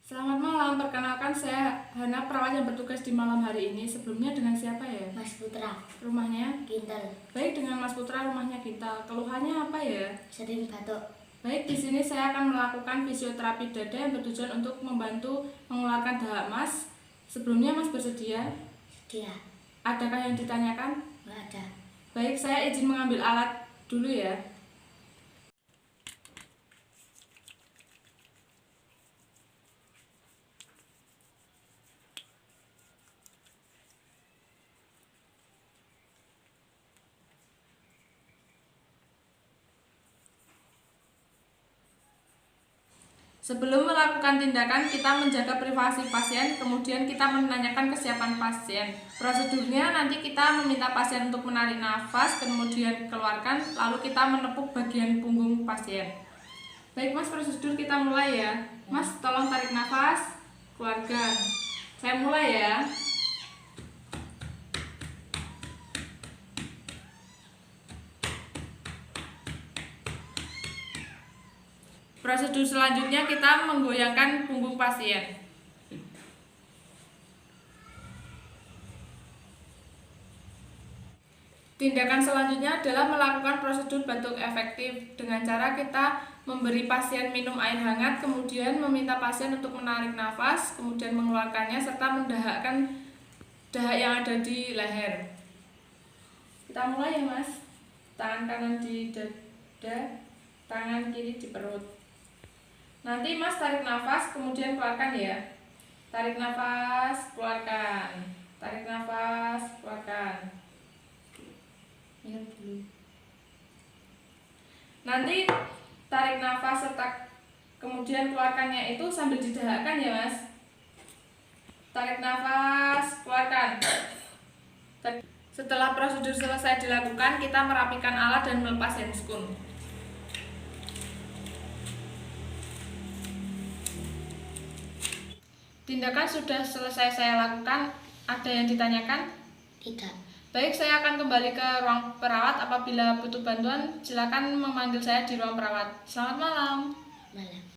Selamat malam, perkenalkan saya Hana, perawat yang bertugas di malam hari ini. Sebelumnya dengan siapa ya? Mas Putra. Rumahnya? Kintal. Baik, dengan Mas Putra, rumahnya kita. Keluhannya apa ya? Sering batuk. Baik, di sini saya akan melakukan fisioterapi dada yang bertujuan untuk membantu mengeluarkan dahak Mas. Sebelumnya Mas bersedia? Sedia. Adakah yang ditanyakan? Nggak ada. Baik, saya izin mengambil alat dulu ya. Sebelum melakukan tindakan, kita menjaga privasi pasien, kemudian kita menanyakan kesiapan pasien. Prosedurnya nanti kita meminta pasien untuk menarik nafas, kemudian keluarkan, lalu kita menepuk bagian punggung pasien. Baik Mas, prosedur kita mulai ya. Mas, tolong tarik nafas, keluarkan. Saya mulai ya. Prosedur selanjutnya kita menggoyangkan punggung pasien. Tindakan selanjutnya adalah melakukan prosedur batuk efektif dengan cara kita memberi pasien minum air hangat, kemudian meminta pasien untuk menarik nafas, kemudian mengeluarkannya serta mendahakkan dahak yang ada di leher. Kita mulai ya Mas. Tangan kanan di dada, tangan kiri di perut. Nanti Mas tarik nafas, kemudian keluarkan ya. Tarik nafas, keluarkan. Tarik nafas, keluarkan. Minum dulu. Nanti tarik nafas serta kemudian keluarkannya itu sambil didahakkan ya Mas. Tarik nafas, keluarkan. Setelah prosedur selesai dilakukan, kita merapikan alat dan melepas handscoon. Tindakan sudah selesai saya lakukan. Ada yang ditanyakan? Tidak. Baik, saya akan kembali ke ruang perawat. Apabila butuh bantuan, silakan memanggil saya di ruang perawat. Selamat malam. Malam.